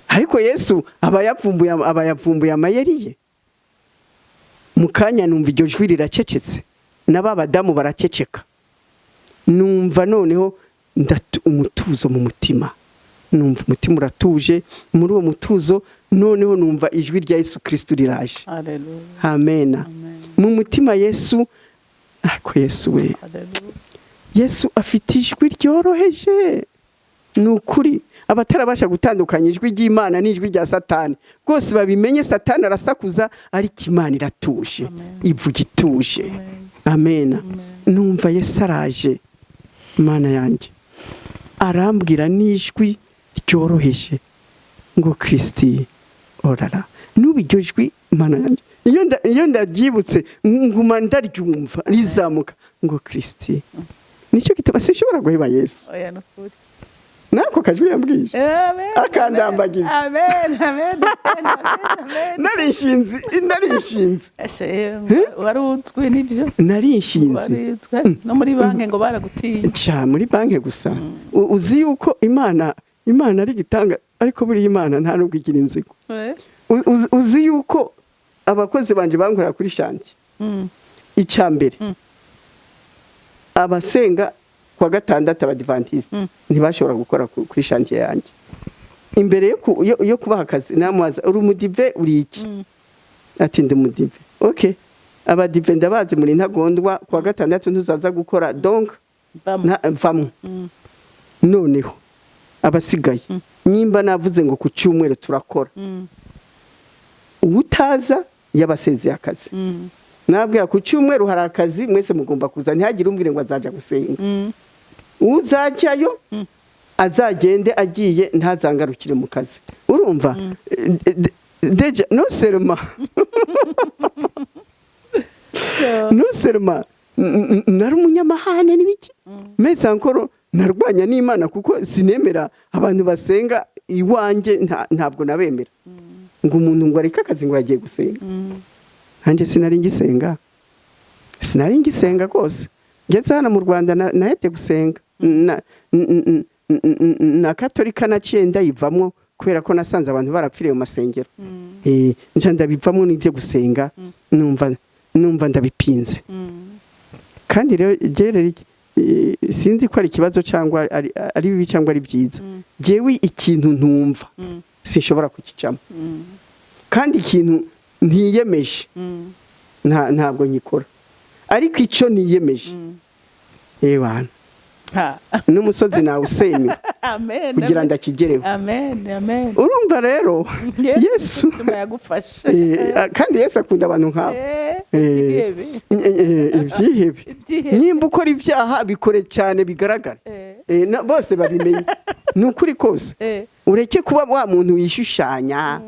Ariko Yesu aba yavumbuye amayeri ye. Mukanya numva iryo jwi riracecetse, n'abadamu baraceceka. Numva noneho umutuzo mu mutima, numva umutima uratuje. Muri uwo mutuzo noneho numva ijwi rya Yesu Kristo riraje. Amen. Mu mutima Yesu, ako Yesu we, Yesu afite ijwi ryoroheje. Nukuri abatarabasha gutandukanya ijwi ry'Imana n'ijwi rya Satani rwose babimenye. Satani arasakuza ariko Imana iratuje, ivuga ituje. Amen. Numva Yesu araje, Imana yanjye arambwira n'ijwi ryoroheje ngo Kristi orara. Nubu iryo jwi Imana yanjye iyo ndaryibutse nguma ndaryumva rizamuka ngo Kristi. Nicyo gituma sinshobora guheba Yesu. Oya nukuri. Nako kajwi yambwije akandambagiza. Amen. Narishinze waruzwe nibyo. Narishinze no muri banki ngo baragutinya. Cha muri banki gusa. Uzi yuko Imana ari gitanga, ariko buri Imana nta nubwo igira inzigo. Uzi yuko abakozi banje bankorera kuri shanti icambere abasenga kwa gatandatu abadventiste ntibashobora gukora kuri shanti yanjye. Imbere yo kubaha akazi namwaza uri umudive uri iki? Ati ndi umudive. Okay, abadive ndabazi muri ntagondwa kwa gatandatu ntuzaza gukora, donc vamwe. Noneho abasigaye nyimba navuze ngo ku cyumweru turakora, utaza yabasezeye akazi. Nabwira ku cyumweru hari akazi mwese mugomba kuza, ntihagire umbwire ngo azaja gusenga. Uzajyayo azagende agiye, ntazangarukire mu kazi. Urumva deja no serma no serma nari umunyamahane n'ibiki meze ankoro narwanya n'Imana kuko sinemera abantu basenga iwanjye, ntabwo nabemera ngo umuntu ngo areka akazi ngo yagiye gusenga. Hanje sinari ngisenga rwose. Ngeze hano mu Rwanda nahebye gusenga na Katolika naciye ndayivamwo kubera ko nasanze abantu barapfiriye mu masengero. Nje ndabivamwo n'ibyo gusenga, numva ndabipinze. Kandi rero sinzi ko ari ikibazo cyangwa ari bibi cyangwa ari byiza. Jewe ikintu ntumva sinshobora kukicamo, kandi ikintu ntiyemeje ntabwo nyikora, ariko icyo niyemeje ewana n'umusozi nawe usenywe kugira ndakigereho. Urumva rero Yesu yagufasha, kandi Yesu akunda abantu nk'abo. Ibyihebe nimba ukora ibyaha bikore cyane bigaragara, bose babimenye. Ni ukuri kose, ureke kuba wa muntu wishushanya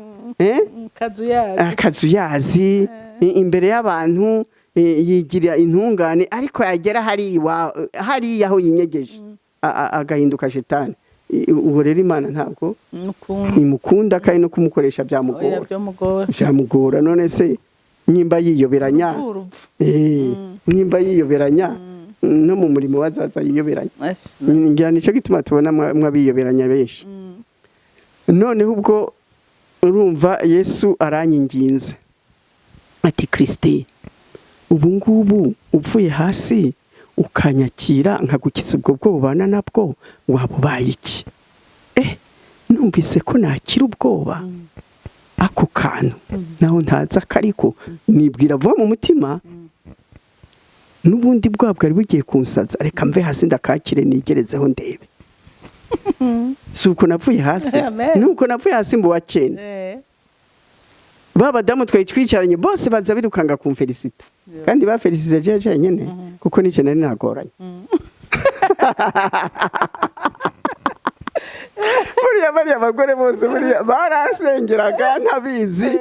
akazuyazi imbere y'abantu, yigira intungane, ariko yagera hariya aho yinyegeje agahinduka shetani. Ubu rero Imana ntabwo imukunda, kandi no kumukoresha byamugora. None se nimba yiyoberanya no mu murimo wazaza yiyoberanya. Ngira nicyo gituma tubona mwabiyoberanya benshi. Noneho ubwo urumva Yesu aranyinginze ati Kristi, ubu ngubu uvuye hasi ukanyakira nkagukiza ubwo bwobana nabwo waba ubaye iki? Numvise ko nakira ubwoba ako kantu naho ntaza kariko nibwira vuba mu mutima, n'ubundi bwabwo ari bugiye kunsaza, reka mve hasi ndakakire nigerezeho ndebe. Suko navuye hasi, nuko navuye hasi mbo wakene. Babadamu twitwicaranye bose baza birukanga kumfelicita, kandi ba felicite jeje nyene kuko nice nari nagoranye. Buriya abagore bose buriya barasengeraga ntabizi,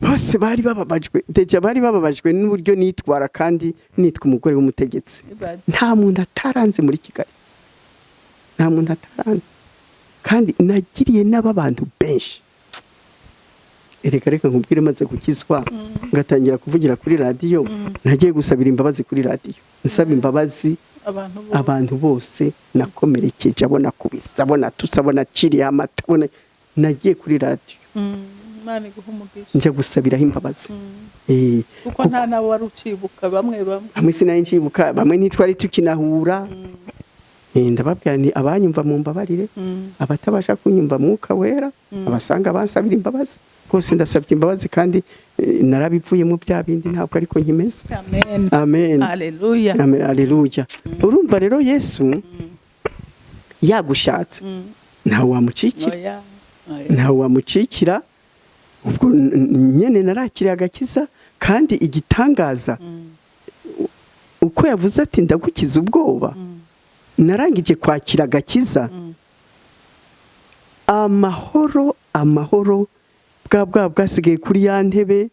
bose bari bababajwe deja bari bababajwe n'uburyo nitwara kandi nitwa umugore w'umutegetsi. Nta muntu ataranze muri Kigali, nta muntu ataranze, kandi nagiriye n'abantu benshi. Reka nkubwire maze gukizwa ngatangira kuvugira kuri radio, nagiye gusabira imbabazi kuri radio, nsaba imbabazi abantu bose nakomerekeje, abona kubisa, abona tusabona ciriye amata, abona nagiye kuri radio Imana iguha umugisha nje gusabiraho imbabazi. Kuko nta nabo wari ucibuka, bamwe sinari ncibuka, bamwe ntitwari tukinahura. Ndababwira ni abanyumva mu mbabarire, abatabasha kunyumva Mwuka Wera, abasanga bansabira imbabazi. Kose ndasabye imbabazi kandi narabivuye mu bya bindi, ntabwo ariko nkimeze. Amen. Amen. Haleluya. Amen. Haleluya. Urumva rero Yesu yagushatse ntawe wamucikira, ntawe wamucikira. Ubwo nyene narakiriye agakiza, kandi igitangaza uko yavuze ati ndagukiza ubwoba, narangije kwakira agakiza, amahoro bwasigaye kuri ya ntebe,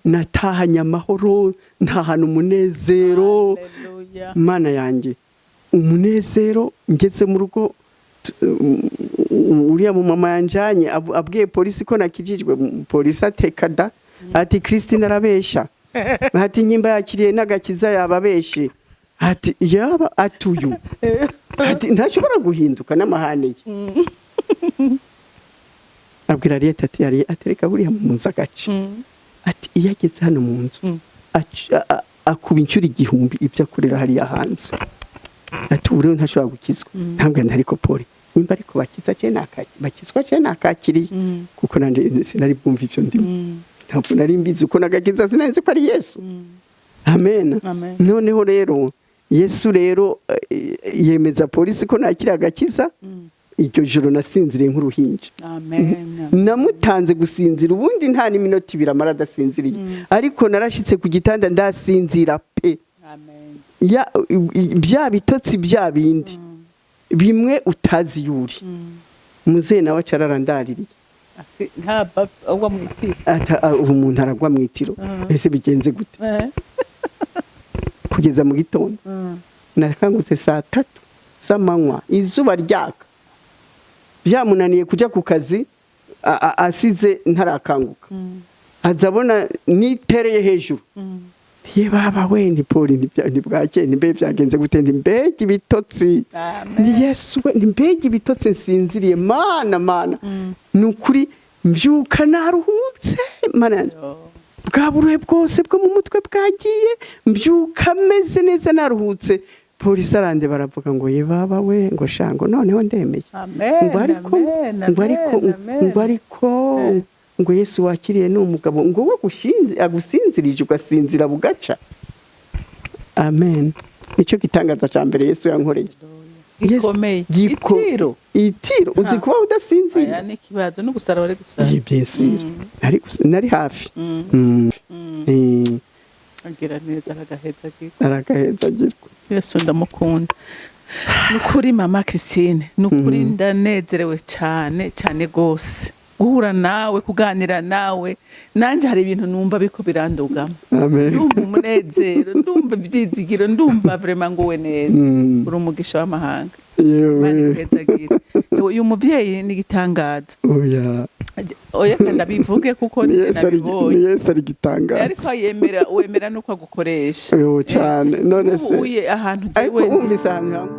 natahanye amahoro, ntahana umunezero. Mana yanjye, umunezero ngeze mu rugo, uriya mu mama yanjanye abwiye polisi ko nakijijwe, polisi atekada ati Christine arabesha, ati nyimba yakiriye n'agakiza yababeshe, ati yaba atuyu, ati ntashobora guhinduka n'amahane ye. Abwira leta ati yari atereka buriya mu nzu agace, ati iyo ageze hano mu nzu akuba inshuro 1000 ibyo akorera hariya hanze, ati ubu rero ntashobora gukizwa. Ntabwo ariko poli nimba ariko bakizwa cyane nakakiriye, kuko nanje sinari bwumva ivyo ndimo, ntabwo nari mbizi uko nagakiza, sinanzi ko ari Yesu. Amen. Noneho rero Yesu rero yemeza polisi ko nakira agakiza. Iryo joro nasinziriye nk'uruhinja. Amen. Namutanze gusinzira, ubundi nta n'iminota 2 amara adasinziriye, ariko narashitse ku gitanda ndasinzira pe. Amen. Bya bitotsi bya bindi bimwe utazi yuri. Muzehe nawe acararandariye ati nta agwa mu itiro, umuntu aragwa mu itiro. Ese bigenze gute? Kugeza mu gitondo narakangutse saa 3 z'amanywa, izuba ryaka, byamunaniye kujya ku kazi, asize ntarakanguka, azabona nitereye hejuru. Ye baba we ni poli ntibwake nimbe byagenze gute, mbege ibitotsi. Ni Yesu we, mbege ibitotsi nsinziriye. Mana nukuri mbyuka naruhutse, mana bwaburuhe bwose bwo mu mutwe bwagiye, mbyuka meze neza naruhutse. Polisi arande baravuga ngo ye baba we, ngo shango noneho ndemeye. Ngo ariko ngo Yesu wakiriye n'umugabo ngo we agusinzirije ugasinzira bugaca. Amen. Nicyo gitangaza cya mbere Yesu yankoreye. Gikomeye. Itiro uzi kuba udasinzira. Aya ni kibazo no gusara bari gusara. Nari hafi. Agira neza aragaheza girwa. Yesu ndamukunda. Nukuri mama Christine, nukuri ndanezerewe cyane gose guhura nawe, kuganira nawe. Nanje hari ibintu numva biko birandugama. Amen. Ndumva umunezero, ndumva ibyizigiro, ndumva vraiment ngo we neza. Uri umugisha w'amahanga. Uyu muvyeyi ni gitangaza. Oya kandi abivuge kuko ni Yesu ari gitangaza. Ariko wemera nuko agukoresha. Cyane none se uye ahantu jewe umvise ahantu